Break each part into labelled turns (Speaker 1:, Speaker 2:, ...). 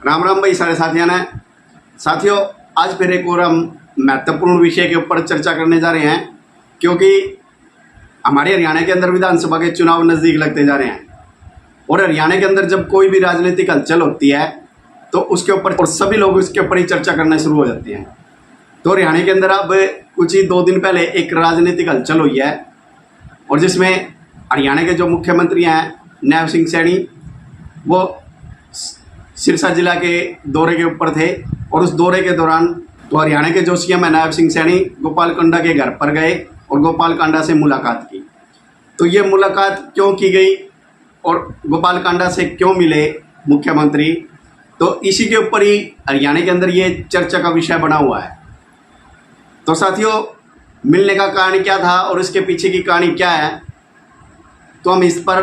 Speaker 1: राम राम भाई सारे साथियों ने। साथियों, आज फिर एक और हम महत्वपूर्ण विषय के ऊपर चर्चा करने जा रहे हैं, क्योंकि हमारे हरियाणा के अंदर विधानसभा के चुनाव नज़दीक लगते जा रहे हैं। और हरियाणा के अंदर जब कोई भी राजनीतिक हलचल होती है तो उसके ऊपर और सभी लोग उसके ऊपर ही चर्चा करना शुरू हो जाते हैं। तो हरियाणा के अंदर अब कुछ ही 2 दिन पहले एक राजनीतिक हलचल हुई है, और जिसमें हरियाणा के जो मुख्यमंत्री हैं नैब सिंह सैनी, वो सिरसा जिला के दौरे के ऊपर थे। और उस दौरे के दौरान तो हरियाणा के जो सीएम है नैब सिंह सैनी गोपाल कांडा के घर पर गए और गोपाल कांडा से मुलाकात की। तो ये मुलाकात क्यों की गई और गोपाल कांडा से क्यों मिले मुख्यमंत्री, तो इसी के ऊपर ही हरियाणा के अंदर ये चर्चा का विषय बना हुआ है। तो साथियों, मिलने का कारण क्या था और इसके पीछे की कहानी क्या है, तो हम इस पर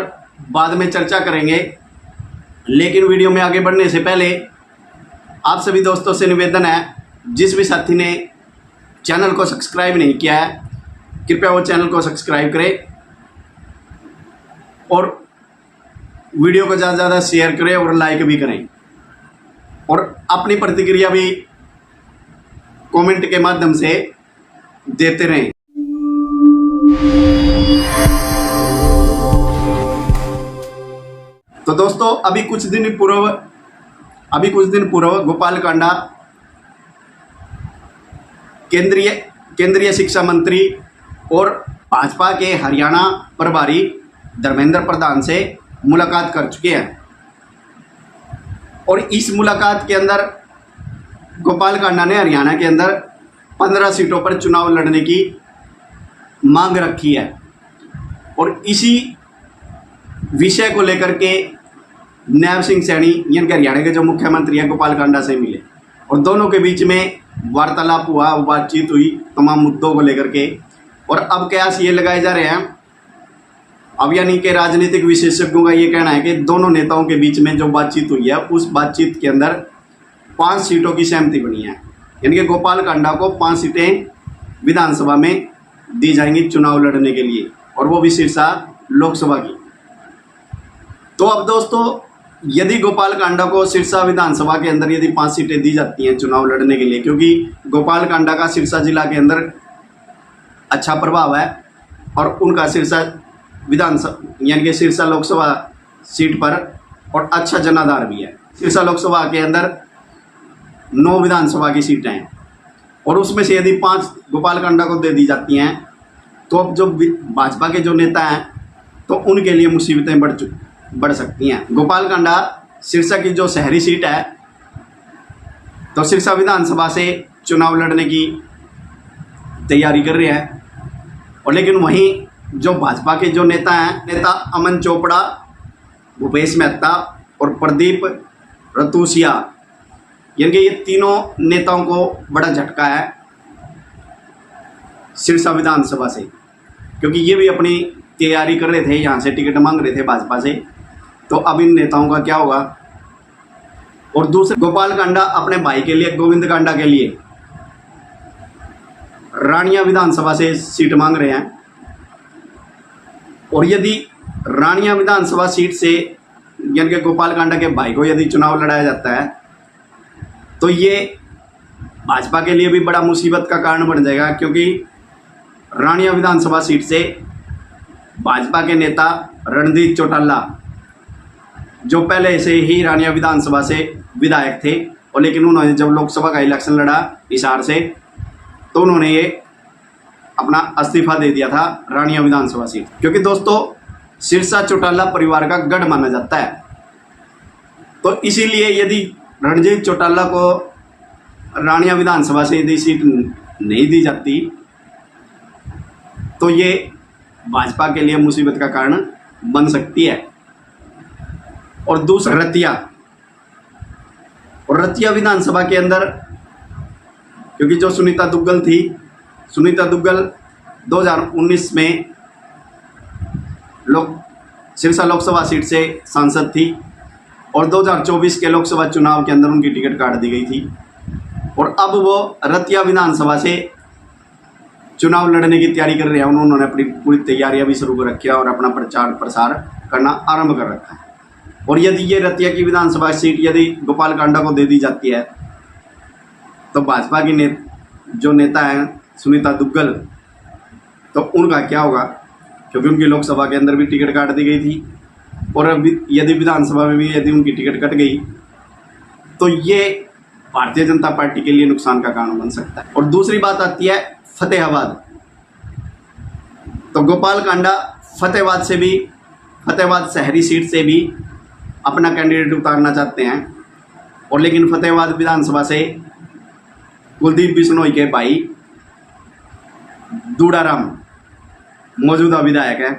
Speaker 1: बाद में चर्चा करेंगे। लेकिन वीडियो में आगे बढ़ने से पहले आप सभी दोस्तों से निवेदन है, जिस भी साथी ने चैनल को सब्सक्राइब नहीं किया है कृपया वो चैनल को सब्सक्राइब करें और वीडियो को ज़्यादा से ज़्यादा शेयर करें और लाइक भी करें, और अपनी प्रतिक्रिया भी कमेंट के माध्यम से देते रहें। तो दोस्तों, अभी कुछ दिन पूर्व गोपाल कांडा केंद्रीय शिक्षा मंत्री और भाजपा के हरियाणा प्रभारी धर्मेंद्र प्रधान से मुलाकात कर चुके हैं। और इस मुलाकात के अंदर गोपाल कांडा ने हरियाणा के अंदर 15 सीटों पर चुनाव लड़ने की मांग रखी है। और इसी विषय को लेकर के नैब सिंह सैनी यानी कि हरियाणा के जो मुख्यमंत्री हैं गोपाल कांडा से मिले, और दोनों के बीच में वार्तालाप हुआ, बातचीत हुई तमाम मुद्दों को लेकर के। और अब कयास ये लगाए जा रहे हैं, अब यानी कि राजनीतिक विशेषज्ञों का ये कहना है कि दोनों नेताओं के बीच में जो बातचीत हुई है उस बातचीत के अंदर 5 सीटों की सहमति बनी है, यानी कि गोपाल कांडा को 5 सीटें विधानसभा में दी जाएंगी चुनाव लड़ने के लिए, और वो भी सिरसा लोकसभा की। तो अब दोस्तों, यदि गोपाल कांडा को सिरसा विधानसभा के अंदर यदि 5 सीटें दी जाती हैं चुनाव लड़ने के लिए, क्योंकि गोपाल कांडा का सिरसा जिला के अंदर अच्छा प्रभाव है और उनका सिरसा विधानसभा यानी कि सिरसा लोकसभा सीट पर और अच्छा जनाधार भी है। सिरसा लोकसभा के अंदर 9 विधानसभा की सीटें हैं, और उसमें से यदि 5 गोपाल कांडा को दे दी जाती हैं तो अब जो भाजपा के जो नेता हैं तो उनके लिए मुसीबतें बढ़ सकती हैं। गोपाल कांडा सिरसा की जो शहरी सीट है, तो सिरसा विधानसभा से चुनाव लड़ने की तैयारी कर रहे हैं। और लेकिन वहीं जो भाजपा के जो नेता हैं, नेता अमन चोपड़ा, भूपेश मेहता और प्रदीप रतूसिया, यानी कि ये तीनों नेताओं को बड़ा झटका है सिरसा विधानसभा से, क्योंकि ये भी अपनी तैयारी कर रहे थे, यहाँ से टिकट मांग रहे थे भाजपा से। तो अब इन नेताओं का क्या होगा। और दूसरे, गोपाल कांडा अपने भाई के लिए गोविंद कांडा के लिए रानिया विधानसभा से सीट मांग रहे हैं, और यदि रानिया विधानसभा सीट से यानी कि गोपाल कांडा के भाई को यदि चुनाव लड़ाया जाता है तो ये भाजपा के लिए भी बड़ा मुसीबत का कारण बन जाएगा, क्योंकि रानिया विधानसभा सीट से भाजपा के नेता रणदीप चौटाला, जो पहले से ही रानिया विधानसभा से विधायक थे, और लेकिन उन्होंने जब लोकसभा का इलेक्शन लड़ा हिसार से तो उन्होंने ये अपना इस्तीफा दे दिया था रानिया विधानसभा सीट, क्योंकि दोस्तों सिरसा चौटाला परिवार का गढ़ माना जाता है। तो इसीलिए यदि रणजीत चौटाला को रानिया विधानसभा से यदि सीट नहीं दी जाती तो ये भाजपा के लिए मुसीबत का कारण बन सकती है। और दूसरा, रतिया विधानसभा के अंदर, क्योंकि जो सुनीता दुग्गल थी, सुनीता दुग्गल 2019 में सिरसा लोकसभा सीट से सांसद थी, और 2024 के लोकसभा चुनाव के अंदर उनकी टिकट काट दी गई थी, और अब वो रतिया विधानसभा से चुनाव लड़ने की तैयारी कर रहे हैं। उन्होंने अपनी पूरी तैयारियां भी शुरू कर रखी है और अपना प्रचार प्रसार करना आरंभ कर रखा है। और यदि ये रतिया की विधानसभा सीट यदि गोपाल कांडा को दे दी जाती है तो भाजपा की जो नेता हैं सुनीता दुग्गल, तो उनका क्या होगा, क्योंकि उनकी लोकसभा के अंदर भी टिकट काट दी गई थी और अब यदि विधानसभा में भी यदि उनकी टिकट कट गई तो ये भारतीय जनता पार्टी के लिए नुकसान का कारण बन सकता है। और दूसरी बात आती है फतेहाबाद। तो गोपाल कांडा फतेहाबाद शहरी सीट से भी अपना कैंडिडेट उतारना चाहते हैं, और लेकिन फतेहाबाद विधानसभा से कुलदीप बिश्नोई के भाई दूड़ाराम मौजूदा विधायक है।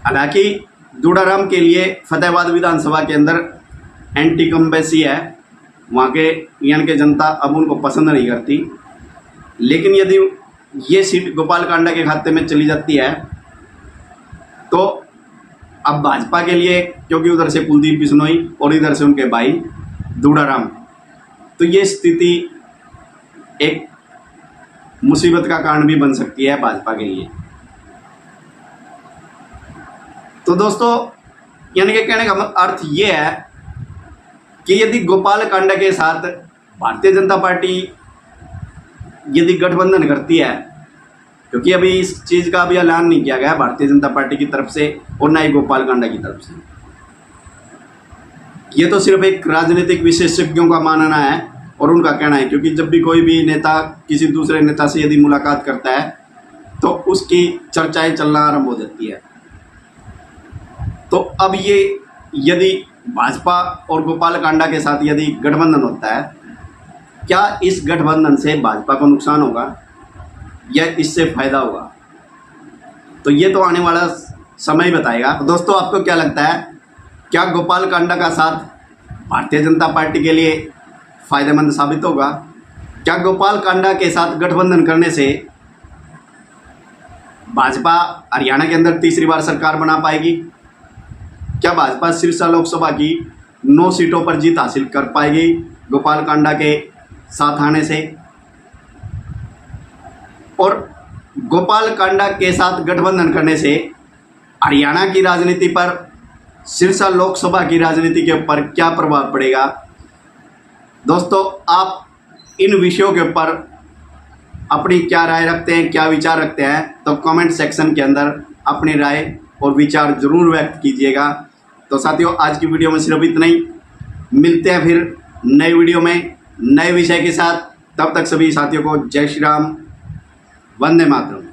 Speaker 1: हालांकि दूड़ाराम के लिए फतेहाबाद विधानसभा के अंदर एंटी कंबेसी है, वहाँ के यानी कि जनता अब उनको पसंद नहीं करती, लेकिन यदि ये सीट गोपाल कांडा के खाते में चली जाती है तो अब भाजपा के लिए, क्योंकि उधर से कुलदीप बिश्नोई और इधर से उनके भाई दूड़ाराम, तो ये स्थिति एक मुसीबत का कारण भी बन सकती है भाजपा के लिए। तो दोस्तों, यानी कि कहने का अर्थ ये है कि यदि गोपाल कांडा के साथ भारतीय जनता पार्टी यदि गठबंधन करती है, क्योंकि अभी इस चीज़ का भी ऐलान नहीं किया गया भारतीय जनता पार्टी की तरफ से और ना ही गोपाल कांडा की तरफ से, ये तो सिर्फ एक राजनीतिक विशेषज्ञों का मानना है और उनका कहना है, क्योंकि जब भी कोई भी नेता किसी दूसरे नेता से यदि मुलाकात करता है तो उसकी चर्चाएं चलना आरंभ हो जाती है। तो अब ये यदि भाजपा और गोपाल कांडा के साथ यदि गठबंधन होता है, क्या इस गठबंधन से भाजपा को नुकसान होगा या इससे फायदा होगा, तो ये तो आने वाला समय बताएगा। तो दोस्तों, आपको क्या लगता है, क्या गोपाल कांडा का साथ भारतीय जनता पार्टी के लिए फायदेमंद साबित होगा? क्या गोपाल कांडा के साथ गठबंधन करने से भाजपा हरियाणा के अंदर तीसरी बार सरकार बना पाएगी? क्या भाजपा सिरसा लोकसभा की 9 सीटों पर जीत हासिल कर पाएगी गोपाल कांडा के साथ आने से? और गोपाल कांडा के साथ गठबंधन करने से हरियाणा की राजनीति पर, सिरसा लोकसभा की राजनीति के ऊपर क्या प्रभाव पड़ेगा? दोस्तों, आप इन विषयों के ऊपर अपनी क्या राय रखते हैं, क्या विचार रखते हैं, तो कमेंट सेक्शन के अंदर अपनी राय और विचार जरूर व्यक्त कीजिएगा। तो साथियों, आज की वीडियो में सिर्फ इतना ही। मिलते हैं फिर नई वीडियो में नए विषय के साथ। तब तक सभी साथियों को जय श्री राम, वंदे मातरम।